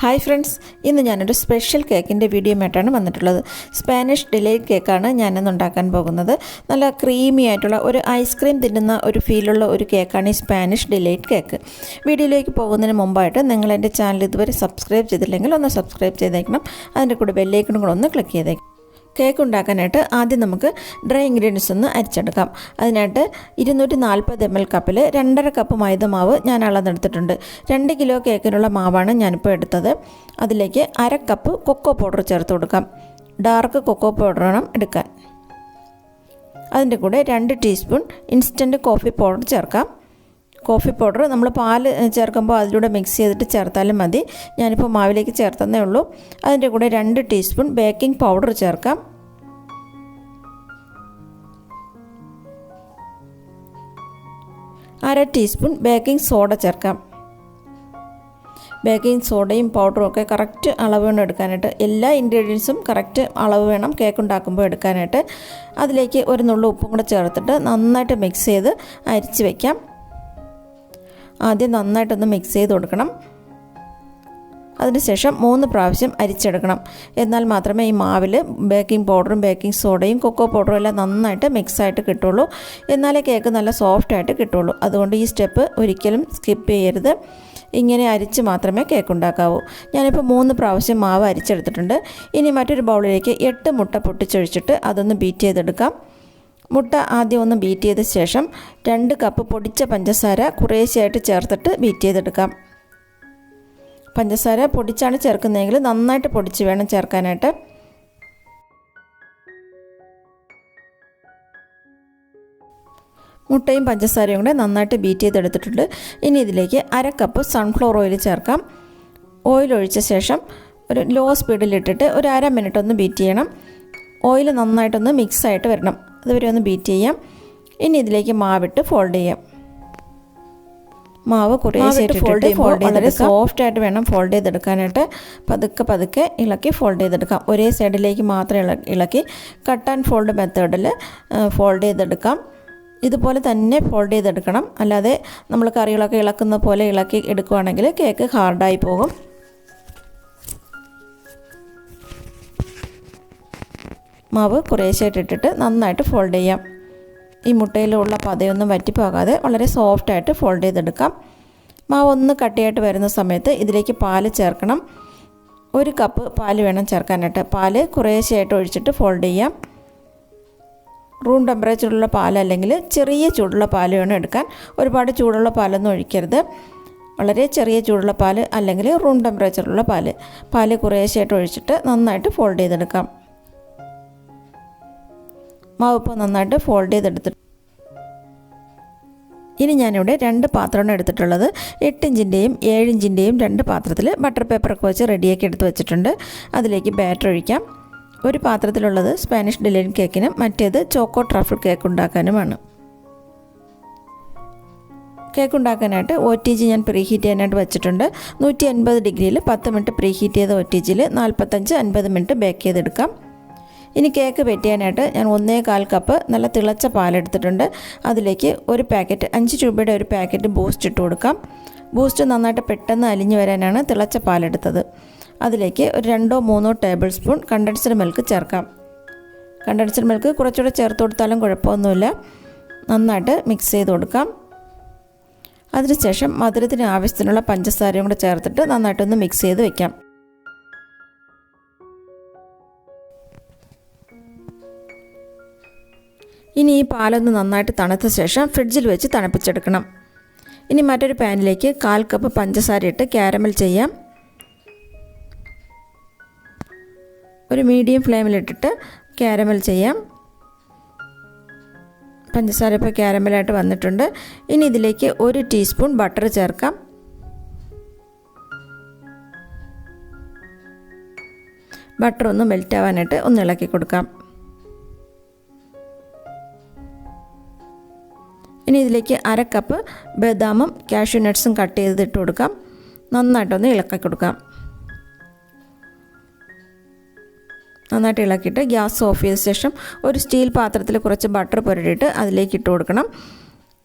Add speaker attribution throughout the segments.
Speaker 1: Hi friends, ഇന്ന് ഞാനൊരു special കേക്കിൻ്റെ വീഡിയോയുമായിട്ടാണ് വന്നിട്ടുള്ളത്. സ്പാനിഷ് ഡിലൈറ്റ് കേക്കാണ് ഞാനിന്ന് ഉണ്ടാക്കാൻ പോകുന്നത്. നല്ല ക്രീമി ആയിട്ടുള്ള ഒരു ഐസ്ക്രീം തിന്നുന്ന ഒരു ഫീലുള്ള ഒരു കേക്കാണ് ഈ സ്പാനിഷ് ഡിലൈറ്റ് കേക്ക്. വീഡിയോയിലേക്ക് പോകുന്നതിന് മുമ്പായിട്ട് നിങ്ങൾ എൻ്റെ ചാനൽ ഇതുവരെ സബ്സ്ക്രൈബ് ചെയ്തില്ലെങ്കിൽ ഒന്ന് സബ്സ്ക്രൈബ് ചെയ്തേക്കണം. അതിൻ്റെ കൂടെ ബെല്ലൈക്കണും കൂടെ ഒന്ന് ക്ലിക്ക് ചെയ്തേക്കണം. കേക്ക് ഉണ്ടാക്കാനായിട്ട് ആദ്യം നമുക്ക് ഡ്രൈ ഇൻഗ്രീഡിയൻസ് ഒന്ന് അരിച്ചെടുക്കാം. അതിനായിട്ട് 240 ml കപ്പിൽ 2.5 കപ്പ് മൈദ മാവ് ഞാൻ അളന്നെടുത്തിട്ടുണ്ട്. 2 കിലോ കേക്കിനുള്ള മാവാണ് ഞാനിപ്പോൾ എടുത്തത്. അതിലേക്ക് 1/2 കപ്പ് കൊക്കോ പൗഡർ ചേർത്ത് കൊടുക്കാം. ഡാർക്ക് കൊക്കോ പൗഡർ വേണം എടുക്കാൻ. അതിൻ്റെ കൂടെ 2 ടീസ്പൂൺ ഇൻസ്റ്റൻറ്റ് കോഫി പൗഡർ ചേർക്കാം. കോഫി പൗഡർ നമ്മൾ പാൽ ചേർക്കുമ്പോൾ അതിലൂടെ മിക്സ് ചെയ്തിട്ട് ചേർത്താലും മതി. ഞാനിപ്പോൾ മാവിലേക്ക് ചേർത്തന്നേ ഉള്ളൂ. അതിൻ്റെ കൂടെ 2 ടീസ്പൂൺ ബേക്കിംഗ് പൗഡർ ചേർക്കാം. 1/2 ടീസ്പൂൺ ബേക്കിംഗ് സോഡ ചേർക്കാം. ബേക്കിംഗ് സോഡയും പൗഡറും ഒക്കെ കറക്റ്റ് അളവ് വേണം എടുക്കാനായിട്ട്. എല്ലാ ഇൻഗ്രീഡിയൻസും കറക്റ്റ് അളവ് വേണം കേക്ക് ഉണ്ടാക്കുമ്പോൾ എടുക്കാനായിട്ട്. അതിലേക്ക് ഒരു നുള്ളു ഉപ്പും കൂടെ ചേർത്തിട്ട് നന്നായിട്ട് മിക്സ് ചെയ്ത് അരിച്ച് വയ്ക്കാം. ആദ്യം നന്നായിട്ടൊന്ന് മിക്സ് ചെയ്ത് കൊടുക്കണം. അതിനുശേഷം 3 പ്രാവശ്യം അരിച്ചെടുക്കണം. എന്നാൽ മാത്രമേ ഈ മാവിൽ ബേക്കിംഗ് പൗഡറും ബേക്കിംഗ് സോഡയും കൊക്കോ പൗഡറും എല്ലാം നന്നായിട്ട് മിക്സായിട്ട് കിട്ടുള്ളൂ. എന്നാലേ കേക്ക് നല്ല സോഫ്റ്റായിട്ട് കിട്ടുള്ളൂ. അതുകൊണ്ട് ഈ സ്റ്റെപ്പ് ഒരിക്കലും സ്കിപ്പ് ചെയ്യരുത്. ഇങ്ങനെ അരിച്ച് മാത്രമേ കേക്ക് ഉണ്ടാക്കാവൂ. ഞാനിപ്പോൾ 3 പ്രാവശ്യം മാവ് അരിച്ചെടുത്തിട്ടുണ്ട്. ഇനി മറ്റൊരു ബൗളിലേക്ക് 8 മുട്ട പൊട്ടിച്ചൊഴിച്ചിട്ട് അതൊന്ന് ബീറ്റ് ചെയ്തെടുക്കാം. മുട്ട ആദ്യം ഒന്ന് ബീറ്റ് ചെയ്ത ശേഷം 2 കപ്പ് പൊടിച്ച പഞ്ചസാര കുറേശ്ശെയായിട്ട് ചേർത്തിട്ട് ബീറ്റ് ചെയ്തെടുക്കാം. പഞ്ചസാര പൊടിച്ചാണ് ചേർക്കുന്നതെങ്കിൽ നന്നായിട്ട് പൊടിച്ച് വേണം ചേർക്കാനായിട്ട്. മുട്ടയും പഞ്ചസാരയും കൂടെ നന്നായിട്ട് ബീറ്റ് ചെയ്തെടുത്തിട്ടുണ്ട്. ഇനി ഇതിലേക്ക് 1/2 കപ്പ് സൺഫ്ലവർ ഓയിൽ ചേർക്കാം. ഓയിൽ ഒഴിച്ച ശേഷം ഒരു ലോ സ്പീഡിലിട്ടിട്ട് ഒരു 1/2 മിനിറ്റ് ഒന്ന് ബീറ്റ് ചെയ്യണം. ഓയിൽ നന്നായിട്ടൊന്ന് മിക്സായിട്ട് വരണം. അതുവരെ ഒന്ന് ബീറ്റ് ചെയ്യാം. ഇനി ഇതിലേക്ക് മാവിട്ട് ഫോൾഡ് ചെയ്യാം. മാവ് കുറേശ്ശായിട്ട് ഫോൾഡ് ചെയ്യുമ്പോൾ വളരെ സോഫ്റ്റായിട്ട് വേണം ഫോൾഡ് ചെയ്തെടുക്കാനായിട്ട്. പതുക്കെ ഇളക്കി ഫോൾഡ് ചെയ്തെടുക്കാം. ഒരേ സൈഡിലേക്ക് മാത്രം ഇളക്കി കട്ട് ആൻഡ് ഫോൾഡ് മെത്തേഡിൽ ഫോൾഡ് ചെയ്തെടുക്കാം. ഇതുപോലെ തന്നെ ഫോൾഡ് ചെയ്തെടുക്കണം. അല്ലാതെ നമ്മൾ കറികളൊക്കെ ഇളക്കുന്ന പോലെ ഇളക്കി എടുക്കുകയാണെങ്കിൽ കേക്ക് ഹാർഡായി പോകും. മാവ് കുറേശ്ശായിട്ട് ഇട്ടിട്ട് നന്നായിട്ട് ഫോൾഡ് ചെയ്യാം. ഈ മുട്ടയിലുള്ള പതയൊന്നും വറ്റിപ്പോകാതെ വളരെ സോഫ്റ്റായിട്ട് ഫോൾഡ് ചെയ്തെടുക്കാം. മാവ് ഒന്ന് കട്ടിയായിട്ട് വരുന്ന സമയത്ത് ഇതിലേക്ക് പാല് ചേർക്കണം. 1 കപ്പ് പാല് വേണം ചേർക്കാനായിട്ട്. പാല് കുറേശ്ശായിട്ട് ഒഴിച്ചിട്ട് ഫോൾഡ് ചെയ്യാം. റൂം ടെമ്പറേച്ചറുള്ള പാലല്ലെങ്കിൽ ചെറിയ ചൂടുള്ള പാല് വേണം എടുക്കാൻ. ഒരുപാട് ചൂടുള്ള പാലൊന്നും ഒഴിക്കരുത്. വളരെ ചെറിയ ചൂടുള്ള പാല് അല്ലെങ്കിൽ റൂം ടെമ്പറേച്ചറുള്ള പാല് കുറേശ്ശായിട്ട് ഒഴിച്ചിട്ട് നന്നായിട്ട് ഫോൾഡ് ചെയ്തെടുക്കാം. മാവ് ഇപ്പോൾ നന്നായിട്ട് ഫോൾഡ് ചെയ്തെടുത്തിട്ട് ഇനി ഞാനിവിടെ 2 പാത്രമാണ് എടുത്തിട്ടുള്ളത്. 8 ഇഞ്ചിൻ്റെയും 7 ഇഞ്ചിൻ്റെയും 2 പാത്രത്തിൽ ബട്ടർ പേപ്പറൊക്കെ വെച്ച് റെഡിയാക്കി എടുത്ത് വെച്ചിട്ടുണ്ട്. അതിലേക്ക് ബാറ്റർ ഒഴിക്കാം. ഒരു പാത്രത്തിലുള്ളത് സ്പാനിഷ് ഡിലൈറ്റ് കേക്കിനും മറ്റേത് ചോക്കോ ട്രഫിൾ കേക്ക് ഉണ്ടാക്കാനുമാണ്. കേക്ക് ഉണ്ടാക്കാനായിട്ട് OTG ഞാൻ പ്രീഹീറ്റ് ചെയ്യാനായിട്ട് വെച്ചിട്ടുണ്ട്. 180 ഡിഗ്രിയിൽ 10 മിനിറ്റ് പ്രീഹീറ്റ് ചെയ്ത OTGയിൽ 45-50 മിനിറ്റ് ബേക്ക് ചെയ്തെടുക്കാം. ഇനി കേക്ക് വെട്ടിയാനായിട്ട് ഞാൻ 1.25 കപ്പ് നല്ല തിളച്ച പാലെടുത്തിട്ടുണ്ട്. അതിലേക്ക് ഒരു പാക്കറ്റ് 5 രൂപയുടെ ഒരു പാക്കറ്റ് ബൂസ്റ്റ് ഇട്ട് കൊടുക്കാം. ബൂസ്റ്റ് നന്നായിട്ട് പെട്ടെന്ന് അലിഞ്ഞു വരാനാണ് തിളച്ച പാലെടുത്തത്. അതിലേക്ക് ഒരു 2-3 ടേബിൾ സ്പൂൺ കണ്ടൻസ്ഡ് മിൽക്ക് ചേർക്കാം. കണ്ടൻസ്ഡ് മിൽക്ക് കുറച്ചുകൂടെ ചേർത്ത് കൊടുത്താലും കുഴപ്പമൊന്നുമില്ല. നന്നായിട്ട് മിക്സ് ചെയ്ത് കൊടുക്കാം. അതിനുശേഷം മധുരത്തിന് ആവശ്യത്തിനുള്ള പഞ്ചസാരയും കൂടെ ചേർത്തിട്ട് നന്നായിട്ടൊന്ന് മിക്സ് ചെയ്ത് വയ്ക്കാം. ഇനി ഈ പാലൊന്ന് നന്നായിട്ട് തണുത്ത ശേഷം ഫ്രിഡ്ജിൽ വെച്ച് തണുപ്പിച്ചെടുക്കണം. ഇനി മറ്റൊരു പാനിലേക്ക് 1/4 കപ്പ് പഞ്ചസാര ഇട്ട് ക്യാരമൽ ചെയ്യാം. ഒരു മീഡിയം ഫ്ലെയിമിലിട്ടിട്ട് ക്യാരമൽ ചെയ്യാം. പഞ്ചസാര ഇപ്പോൾ ക്യാരമലായിട്ട് വന്നിട്ടുണ്ട്. ഇനി ഇതിലേക്ക് 1 ടീസ്പൂൺ ബട്ടർ ചേർക്കാം. ബട്ടർ ഒന്ന് മെൽറ്റ് ആവാനായിട്ട് ഒന്ന് ഇളക്കി കൊടുക്കാം. ഇനി ഇതിലേക്ക് 1/2 കപ്പ് ബദാമും കാഷ്യൂ നട്ട്സും കട്ട് ചെയ്തിട്ട് കൊടുക്കാം. നന്നായിട്ടൊന്ന് ഇളക്കി കൊടുക്കാം. നന്നായിട്ട് ഇളക്കിയിട്ട് ഗ്യാസ് ഓഫ് ചെയ്ത ശേഷം ഒരു സ്റ്റീൽ പാത്രത്തിൽ കുറച്ച് ബട്ടർ പുരട്ടിയിട്ട് അതിലേക്ക് ഇട്ട് കൊടുക്കണം.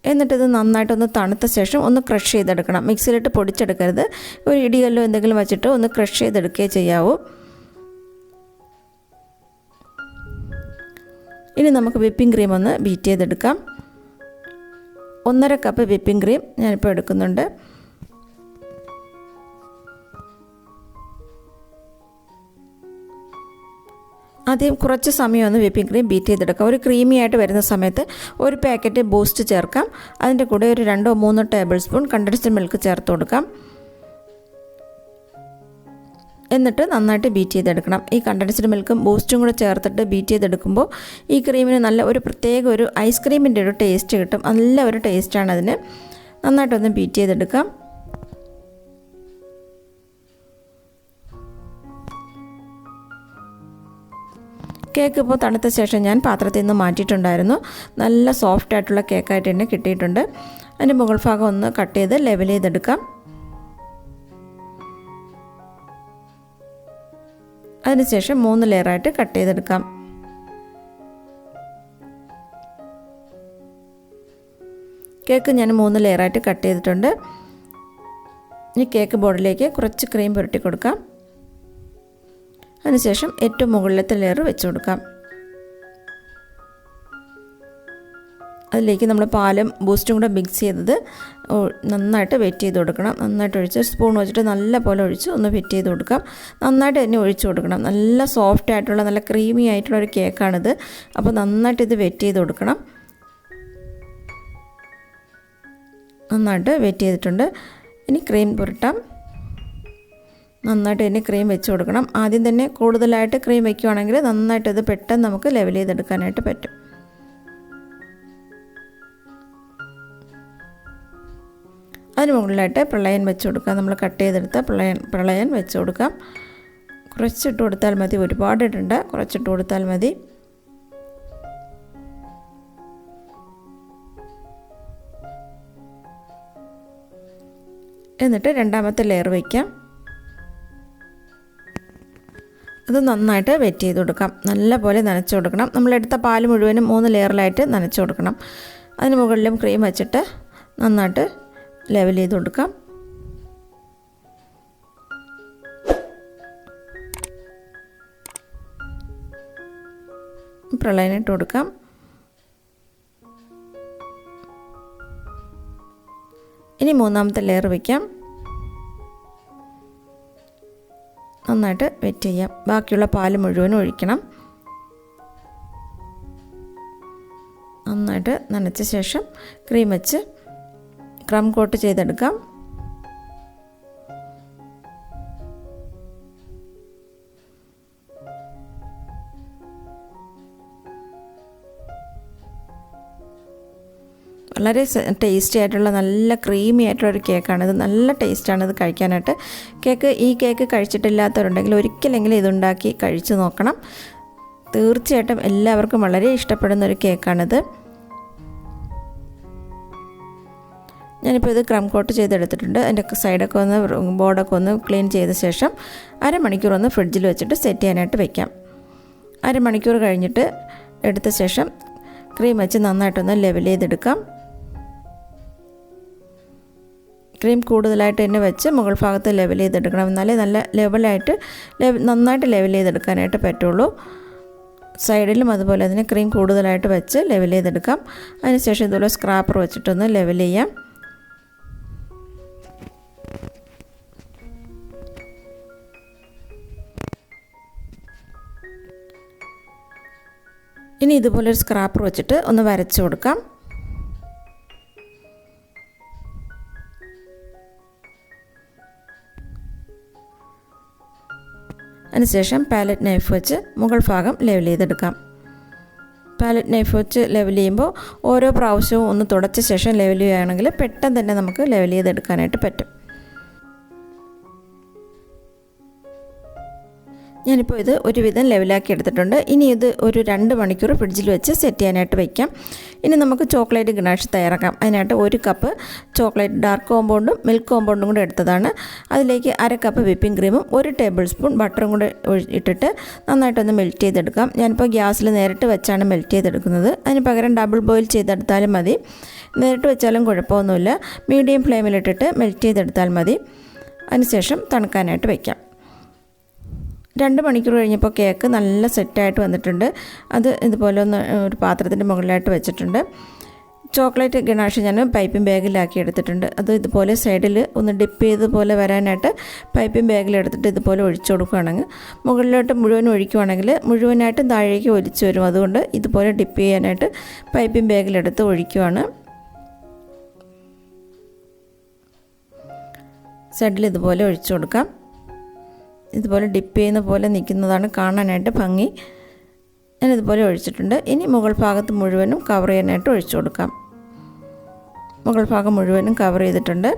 Speaker 1: എന്നിട്ടിത് നന്നായിട്ടൊന്ന് തണുത്ത ശേഷം ഒന്ന് ക്രഷ് ചെയ്തെടുക്കണം. മിക്സിയിലിട്ട് പൊടിച്ചെടുക്കരുത്. ഒരു ഇടികല്ലോ എന്തെങ്കിലും വെച്ചിട്ട് ഒന്ന് ക്രഷ് ചെയ്തെടുക്കുകയേ ചെയ്യാവൂ. ഇനി നമുക്ക് വിപ്പിംഗ് ക്രീം ഒന്ന് ബീറ്റ് ചെയ്തെടുക്കാം. 1.5 കപ്പ് വിപ്പിംഗ് ക്രീം ഞാനിപ്പോൾ എടുക്കുന്നുണ്ട്. ആദ്യം കുറച്ച് സമയം ഒന്ന് വിപ്പിംഗ് ക്രീം ബീറ്റ് ചെയ്തെടുക്കാം. ഒരു ക്രീമി ആയിട്ട് വരുന്ന സമയത്ത് ഒരു പാക്കറ്റ് ബൂസ്റ്റ് ചേർക്കാം. അതിൻ്റെ കൂടെ ഒരു 2-3 ടേബിൾ സ്പൂൺ കണ്ടൻസ്ഡ് മിൽക്ക് ചേർത്ത് കൊടുക്കാം. എന്നിട്ട് നന്നായിട്ട് ബീറ്റ് ചെയ്തെടുക്കണം. ഈ കണ്ടൻസ്ഡ് മിൽക്കും ബൂസ്റ്റും കൂടെ ചേർത്തിട്ട് ബീറ്റ് ചെയ്തെടുക്കുമ്പോൾ ഈ ക്രീമിന് നല്ല ഒരു പ്രത്യേക ഒരു ഐസ്ക്രീമിൻ്റെ ഒരു ടേസ്റ്റ് കിട്ടും. നല്ല ഒരു ടേസ്റ്റാണ് അതിന്. നന്നായിട്ടൊന്ന് ബീറ്റ് ചെയ്തെടുക്കാം. കേക്ക് ഇപ്പോൾ തണുത്ത ശേഷം ഞാൻ പാത്രത്തിൽ നിന്ന് മാറ്റിയിട്ടുണ്ടായിരുന്നു. നല്ല സോഫ്റ്റ് ആയിട്ടുള്ള കേക്കായിട്ട് തന്നെ കിട്ടിയിട്ടുണ്ട്. അതിൻ്റെ മുകൾ ഭാഗം ഒന്ന് കട്ട് ചെയ്ത് ലെവൽ ചെയ്തെടുക്കാം. അതിനുശേഷം 3 ലെയറായിട്ട് കട്ട് ചെയ്തെടുക്കാം. കേക്ക് ഞാൻ 3 ലെയറായിട്ട് കട്ട് ചെയ്തിട്ടുണ്ട്. ഇനി കേക്ക് ബോർഡിലേക്ക് കുറച്ച് ക്രീം പുരട്ടി കൊടുക്കാം. അതിനുശേഷം ഏറ്റവും മുകളിലത്തെ ലെയർ വെച്ച് കൊടുക്കാം. അതിലേക്ക് നമ്മൾ പാലും ബൂസ്റ്റും കൂടെ മിക്സ് ചെയ്തത് നന്നായിട്ട് വെറ്റ് ചെയ്ത് കൊടുക്കണം. നന്നായിട്ട് ഒഴിച്ച് സ്പൂൺ വെച്ചിട്ട് നല്ല പോലെ ഒഴിച്ച് ഒന്ന് വെറ്റ് ചെയ്ത് കൊടുക്കാം. നന്നായിട്ട് തന്നെ ഒഴിച്ച് കൊടുക്കണം. നല്ല സോഫ്റ്റ് ആയിട്ടുള്ള നല്ല ക്രീമി ആയിട്ടുള്ള ഒരു കേക്കാണിത്. അപ്പോൾ നന്നായിട്ട് ഇത് വെറ്റ് ചെയ്ത് കൊടുക്കണം. നന്നായിട്ട് വെറ്റ് ചെയ്തിട്ടുണ്ട്. ഇനി ക്രീം പുരട്ടാം. നന്നായിട്ട് തന്നെ ക്രീം വെച്ച് കൊടുക്കണം. ആദ്യം തന്നെ കൂടുതലായിട്ട് ക്രീം വയ്ക്കുകയാണെങ്കിൽ നന്നായിട്ട് ഇത് പെട്ടെന്ന് നമുക്ക് ലെവൽ ചെയ്തെടുക്കാനായിട്ട് പറ്റും. അതിന് മുകളിലായിട്ട് പ്രളയൻ വെച്ച് കൊടുക്കാം. നമ്മൾ കട്ട് ചെയ്തെടുത്ത പ്രളയൻ വെച്ച് കൊടുക്കാം. കുറച്ചിട്ട് കൊടുത്താൽ മതി, ഒരുപാട് ഇടണ്ട, കുറച്ചിട്ട് കൊടുത്താൽ മതി. എന്നിട്ട് രണ്ടാമത്തെ ലെയർ വയ്ക്കാം. അത് നന്നായിട്ട് വെറ്റ് ചെയ്ത് കൊടുക്കാം. നല്ല പോലെ നനച്ച് കൊടുക്കണം. നമ്മളെടുത്ത പാൽ മുഴുവനും 3 ലെയറിലായിട്ട് നനച്ച് കൊടുക്കണം. അതിന് മുകളിലും ക്രീം വെച്ചിട്ട് നന്നായിട്ട് ലെവൽ ചെയ്ത് കൊടുക്കാം. പ്രളയനിട്ട് കൊടുക്കാം. ഇനി 3ാമത്തെ ലെയർ വയ്ക്കാം. നന്നായിട്ട് വെറ്റ് ചെയ്യാം. ബാക്കിയുള്ള പാൽ മുഴുവനും ഒഴിക്കണം. നന്നായിട്ട് നനച്ച ശേഷം ക്രീം വെച്ച് ക്രം കോട്ട് ചെയ്തെടുക്കാം. വളരെ ടേസ്റ്റി ആയിട്ടുള്ള നല്ല ക്രീമി ആയിട്ടുള്ളൊരു കേക്കാണിത്. നല്ല ടേസ്റ്റാണിത് കഴിക്കാനായിട്ട്. ഈ കേക്ക് കഴിച്ചിട്ടില്ലാത്തവരുണ്ടെങ്കിൽ ഒരിക്കലെങ്കിലും ഇതുണ്ടാക്കി കഴിച്ചു നോക്കണം. തീർച്ചയായിട്ടും എല്ലാവർക്കും വളരെ ഇഷ്ടപ്പെടുന്നൊരു കേക്കാണിത്. ഞാനിപ്പോൾ ഇത് ക്രം കോട്ട് ചെയ്തെടുത്തിട്ടുണ്ട്. അതിൻ്റെ സൈഡൊക്കെ ഒന്ന് ബോർഡൊക്കെ ഒന്ന് ക്ലീൻ ചെയ്ത ശേഷം അരമണിക്കൂർ ഒന്ന് ഫ്രിഡ്ജിൽ വെച്ചിട്ട് സെറ്റ് ചെയ്യാനായിട്ട് വയ്ക്കാം. അരമണിക്കൂർ കഴിഞ്ഞിട്ട് എടുത്ത ശേഷം ക്രീം വെച്ച് നന്നായിട്ടൊന്ന് ലെവൽ ചെയ്തെടുക്കാം. ക്രീം കൂടുതലായിട്ട് തന്നെ വെച്ച് മുകൾ ഭാഗത്ത് ലെവൽ ചെയ്തെടുക്കണം. എന്നാലേ നല്ല ലെവലായിട്ട് നന്നായിട്ട് ലെവൽ ചെയ്തെടുക്കാനായിട്ട് പറ്റുള്ളൂ. സൈഡിലും അതുപോലെ അതിന് ക്രീം കൂടുതലായിട്ട് വെച്ച് ലെവൽ ചെയ്തെടുക്കാം. അതിനുശേഷം ഇതുപോലെ സ്ക്രാപ്പർ വെച്ചിട്ടൊന്ന് ലെവൽ ചെയ്യാം. ഇനി ഇതുപോലൊരു സ്ക്രാപ്പർ വെച്ചിട്ട് ഒന്ന് വരച്ച് കൊടുക്കാം. അതിനുശേഷം പാലറ്റ് നൈഫ് വെച്ച് മുകൾ ഭാഗം ലെവൽ ചെയ്തെടുക്കാം. പാലറ്റ് നൈഫ് വെച്ച് ലെവൽ ചെയ്യുമ്പോൾ ഓരോ പ്രാവശ്യവും ഒന്ന് തുടച്ച ശേഷം ലെവൽ ചെയ്യുകയാണെങ്കിൽ പെട്ടെന്ന് തന്നെ നമുക്ക് ലെവൽ ചെയ്തെടുക്കാനായിട്ട് പറ്റും. ഞാനിപ്പോൾ ഇത് ഒരുവിധം ലെവലാക്കി എടുത്തിട്ടുണ്ട്. ഇനി ഇത് ഒരു 2 മണിക്കൂർ ഫ്രിഡ്ജിൽ വെച്ച് സെറ്റ് ചെയ്യാനായിട്ട് വയ്ക്കാം. ഇനി നമുക്ക് ചോക്ലേറ്റ് ഗനാഷ് തയ്യാറാക്കാം. അതിനായിട്ട് 1 കപ്പ് ചോക്ലേറ്റ് ഡാർക്ക് കോമ്പൗണ്ടും മിൽക്ക് കോമ്പൗണ്ടും കൂടെ എടുത്തതാണ്. അതിലേക്ക് 1/2 കപ്പ് വിപ്പിംഗ് ക്രീമും 1 ടേബിൾ സ്പൂൺ ബട്ടറും കൂടെ ഇട്ടിട്ട് നന്നായിട്ടൊന്ന് മെൽറ്റ് ചെയ്തെടുക്കാം. ഞാനിപ്പോൾ ഗ്യാസിൽ നേരിട്ട് വെച്ചാണ് മെൽറ്റ് ചെയ്തെടുക്കുന്നത്. അതിന് പകരം ഡബിൾ ബോയിൽ ചെയ്തെടുത്താലും മതി. നേരിട്ട് വെച്ചാലും കുഴപ്പമൊന്നുമില്ല. മീഡിയം ഫ്ലെയിമിലിട്ടിട്ട് മെൽറ്റ് ചെയ്തെടുത്താൽ മതി. അതിനുശേഷം തണുക്കാനായിട്ട് വയ്ക്കാം. 2 മണിക്കൂർ കഴിഞ്ഞപ്പോൾ കേക്ക് നല്ല സെറ്റായിട്ട് വന്നിട്ടുണ്ട്. അത് ഇതുപോലെ ഒന്ന് ഒരു പാത്രത്തിൻ്റെ മുകളിലായിട്ട് വെച്ചിട്ടുണ്ട്. ചോക്ലേറ്റ് ഗനാഷ് ഞാൻ പൈപ്പിംഗ് ബാഗിലാക്കി എടുത്തിട്ടുണ്ട്. അത് ഇതുപോലെ സൈഡിൽ ഒന്ന് ഡിപ്പ് ചെയ്തതുപോലെ വരാനായിട്ട് പൈപ്പിംഗ് ബാഗിലെടുത്തിട്ട് ഇതുപോലെ ഒഴിച്ചു കൊടുക്കുകയാണെങ്കിൽ മുകളിലോട്ട് മുഴുവൻ ഒഴിക്കുകയാണെങ്കിൽ മുഴുവനായിട്ടും താഴേക്ക് ഒലിച്ചു വരും. അതുകൊണ്ട് ഇതുപോലെ ഡിപ്പ് ചെയ്യാനായിട്ട് പൈപ്പിംഗ് ബാഗിലെടുത്ത് ഒഴിക്കുകയാണ്. സൈഡിൽ ഇതുപോലെ ഒഴിച്ചു കൊടുക്കാം. ഇതുപോലെ ഡിപ്പ് ചെയ്യുന്ന പോലെ നിൽക്കുന്നതാണ് കാണാനായിട്ട് ഭംഗി. ഞാനിതുപോലെ ഒഴിച്ചിട്ടുണ്ട്. ഇനി മുകൾ ഭാഗത്ത് മുഴുവനും കവർ ചെയ്യാനായിട്ട് ഒഴിച്ചു കൊടുക്കാം. മുകൾ ഭാഗം മുഴുവനും കവർ ചെയ്തിട്ടുണ്ട്.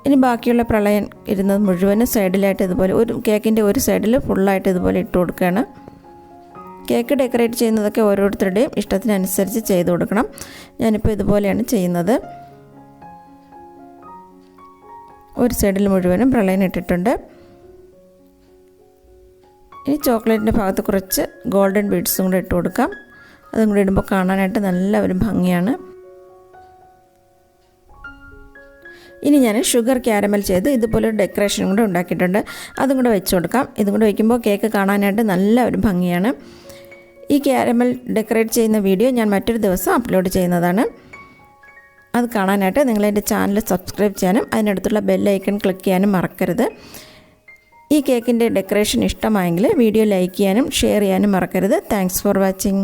Speaker 1: ഇനി ബാക്കിയുള്ള പ്രളയം ഇരുന്നത് മുഴുവനും സൈഡിലായിട്ട് ഇതുപോലെ കേക്കിൻ്റെ ഒരു സൈഡിൽ ഫുള്ളായിട്ട് ഇതുപോലെ ഇട്ട് കൊടുക്കുകയാണ്. കേക്ക് ഡെക്കറേറ്റ് ചെയ്യുന്നതൊക്കെ ഓരോരുത്തരുടെയും ഇഷ്ടത്തിനനുസരിച്ച് ചെയ്ത് കൊടുക്കണം. ഞാനിപ്പോൾ ഇതുപോലെയാണ് ചെയ്യുന്നത്. ഒരു സൈഡിൽ മുഴുവനും പ്രളയം ഇട്ടിട്ടുണ്ട്. ഇനി ചോക്ലേറ്റിൻ്റെ ഭാഗത്ത് കുറച്ച് ഗോൾഡൻ ബീഡ്സും കൂടെ ഇട്ട് കൊടുക്കാം. അതും കൂടി ഇടുമ്പോൾ കാണാനായിട്ട് നല്ല ഒരു ഭംഗിയാണ്. ഇനി ഞാൻ ഷുഗർ ക്യാരമൽ ചെയ്ത് ഇതുപോലെ ഒരു ഡെക്കറേഷനും കൂടെ ഉണ്ടാക്കിയിട്ടുണ്ട്. അതും കൂടെ വെച്ച് കൊടുക്കാം. ഇതും കൂടെ വയ്ക്കുമ്പോൾ കേക്ക് കാണാനായിട്ട് നല്ല ഒരു ഭംഗിയാണ്. ഈ ക്യാരമൽ ഡെക്കറേറ്റ് ചെയ്യുന്ന വീഡിയോ ഞാൻ മറ്റൊരു ദിവസം അപ്ലോഡ് ചെയ്യുന്നതാണ്. അത് കാണാനായിട്ട് നിങ്ങൾ എൻ്റെ ചാനൽ സബ്സ്ക്രൈബ് ചെയ്യാനും അതിനടുത്തുള്ള ബെൽ ഐക്കൺ ക്ലിക്ക് ചെയ്യാനും മറക്കരുത്. ഈ കേക്കിൻ്റെ ഡെക്കറേഷൻ ഇഷ്ടമായെങ്കിൽ വീഡിയോ ലൈക്ക് ചെയ്യാനും ഷെയർ ചെയ്യാനും മറക്കരുത്. Thanks for watching.